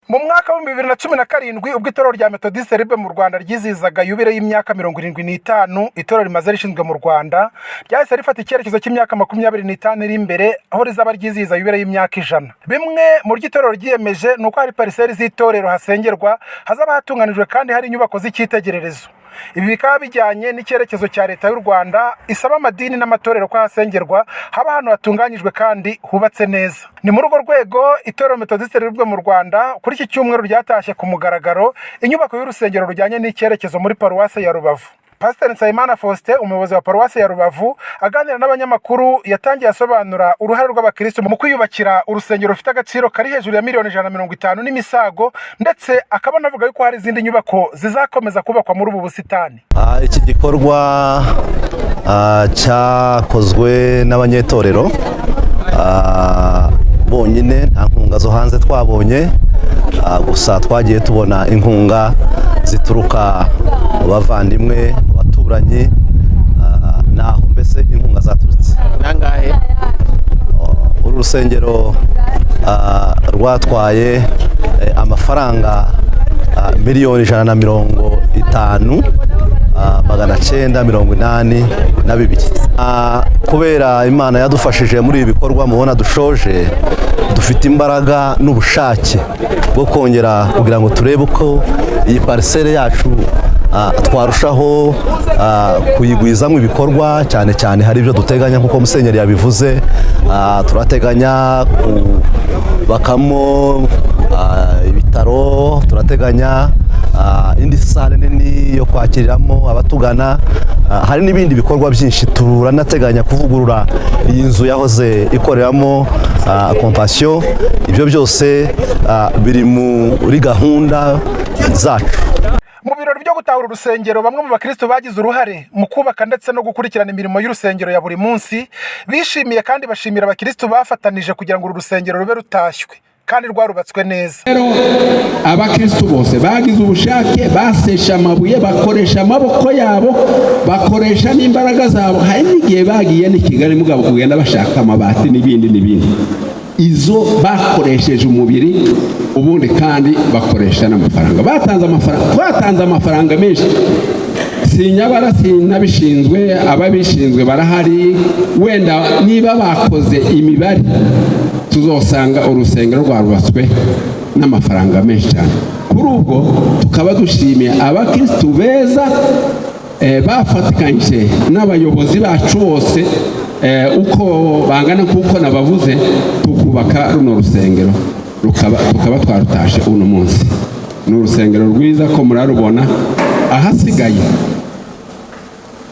Mu mwaka wa 2017 ubwo itorero rya Methodiste Libre mu Rwanda ryizizaga yubile y'imyaka 75 itorero rimaze rishinzwe mu Rwanda ryahise rifata icyerekezo cy'imyaka 25 iri imbere aho rizaba ryiziza yubile y'imyaka 100. Bimwe mu ry'itorero ryiyemeje nuko hari pariseri z'itorero hasengerwa hazaba hatunganijwe kandi hari inyubako z'icyitegererezo. Ibi bikaba bijyanye n'icyerekezo cya leta y'u Rwanda isaba amadini n'amatorero ko hasengerwa haba hano hatunganyijwe kandi hubatse neza. Ni muri urwo rwego itorero Methodiste Libre mu Rwanda kuri iki cyumweru ryatashye ku mugaragaro inyubako y'urusengero rujyanye n'icyerekezo muri paruwase ya Rubavu. Pastor Nsayimana Faustin umuyobozi wa paruwase ya Rubavu aganira n'abanyamakuru yatangiye asobanura uruhare rw'abakristo mu kwiyubakira urusengero rufite agaciro kari hejuru ya miliyoni 150 n'imisago, ndetse akaba navuga yuko hari izindi nyubako zizakomeza kubakwa muri ubu busitani. Iki gikorwa cyakozwe n'abanyetorero bonyine, nta nkunga zo hanze twabonye, gusa twagiye tubona inkunga zituruka mu bavandimwe, mu baturanyi, naho mbese inkunga zaturutse. Nangahe uru rusengero rwatwaye amafaranga miliyoni 150,982. Kubera Imana yadufashije muri ibi bikorwa mubona dushoje, dufite imbaraga n'ubushake bwo kongera kugira ngo turebe uko iyi parisere yacu twarushaho kuyigwizamo ibikorwa, cyane cyane hari ibyo duteganya nk'uko Musenyeri yabivuze. Turateganya kubakamo ibitaro, turateganya indi sale nini yo kwakiriramo abatugana, hari n'ibindi bikorwa byinshi. Turanateganya kuvugurura iyi nzu yahoze ikoreramo Compassion. Ibyo byose biri muri gahunda zacu. Mu birori byo gutahura urusengero, bamwe mu bakristo bagize uruhare mu kubaka ndetse no gukurikirana imirimo y'urusengero ya buri munsi bishimiye kandi bashimira abakristo bafatanije kugira ngo uru rusengero rube rutashywe kandi rwarubatswe neza. Abakristo bose bagize ubushake, basesha amabuye, bakoresha amaboko yabo, bakoresha n'imbaraga zabo. Hari n'igihe bagiye ni Kigali mugabo kugenda bashaka amabati n'ibindi. Izo bakoresheje umubiri, ubundi kandi bakoresha n'amafaranga. Twatanze amafaranga menshi. Sinyabara sinabishinzwe, ababishinzwe barahari. Wenda niba bakoze imibare tuzosanga urusengero rwarubatswe n'amafaranga menshi cyane. Kuri ubwo tukaba dushimiye abakristo beza bafatikanyije n'abayobozi bacu bose uko bangana kuko nabavuze, tukubaka runo rusengero tukaba twarutashe uno munsi. Ni urusengero rwiza ko murarubona. Ahasigaye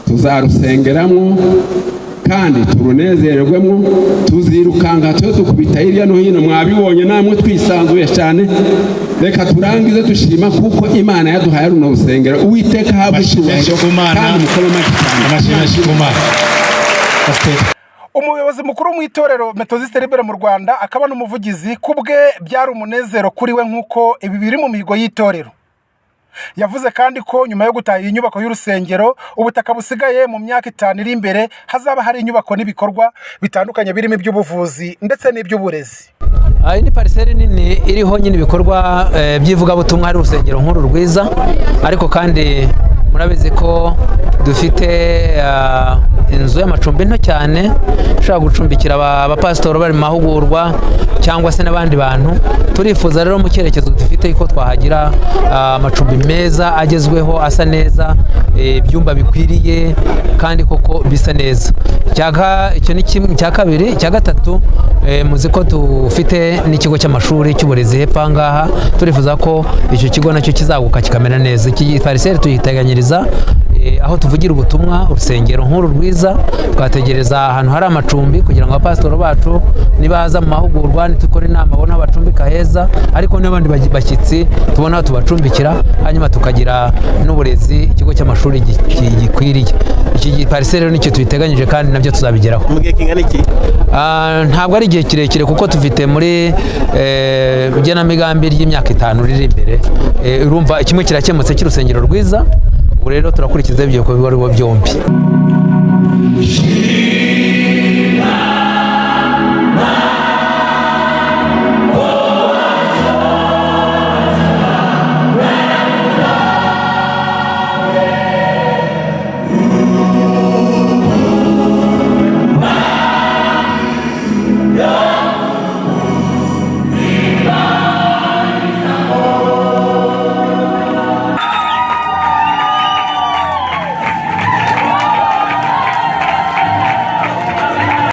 tuzarusengeramo kandi turunezererwemo, tuzirukanga tukubita hirya no hino. Mwabibonye namwe twisanzuye cyane. Reka turangize dushima kuko Imana yaduhaye runo rusengero. Uwiteka habishimishije kandi mukoloma cyane. Umuyobozi mukuru mu itorero Methodiste Libre mu Rwanda akaba n'umuvugizi, kubwe byari umunezero kuri we nk'uko ibi biri mu mihigo y'itorero. Yavuze kandi ko nyuma yo gutaha iyi nyubako y'urusengero, ubutaka busigaye mu myaka 5 iri imbere hazaba hari inyubako n'ibikorwa bitandukanye birimo iby'ubuvuzi ndetse n'iby'uburezi. Iyi ni pariseri nini iriho nyine ibikorwa by'ivugabutumwa, hari urusengero nkuru rwiza, ariko kandi murabizi ko dufite inzu y'amacumbi nto cyane ushaka gucumbikira abapasitoro bari mu mahugurwa cyangwa se n'abandi bantu. Turifuza rero mu cyerekezo dufite yuko twahagira amacumbi meza agezweho, asa neza, ibyumba bikwiriye kandi koko bisa neza. Icyo ni kimwe. Cya kabiri, cya gatatu, muzi ko dufite n'ikigo cy'amashuri cy'uburezi hepfo ngaha. Turifuza ko icyo kigo nacyo kizaguka kikamera neza. Iki pariseri tuyiteganyiriza aho tuvugira ubutumwa, urusengero nkuru rwiza. Twategereza ahantu hari amacumbi kugira ngo abapasitoro bacu nibaza mu mahugurwa nitukora inama babone bacumbika heza, ariko n'abandi bashyitsi tubona tubacumbikira, hanyuma tukagira n'uburezi, ikigo cy'amashuri gikwiriye. Iki pariseri nicyo tuyiteganyije kandi nabyo tuzabigeraho. Mu gihe kingana iki? Ntabwo ari igihe kirekire kuko tufite muri igenamigambi ry'imyaka 5 riri imbere. Urumva kimwe kirakemutse cy'urusengero rwiza. Ubu rero turakurikiza ibyo bikorwa byombi.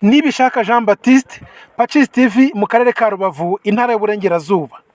Nibishaka Jean Baptiste, Pacis TV mu karere ka Rubavu, intara y'Uburengerazuba.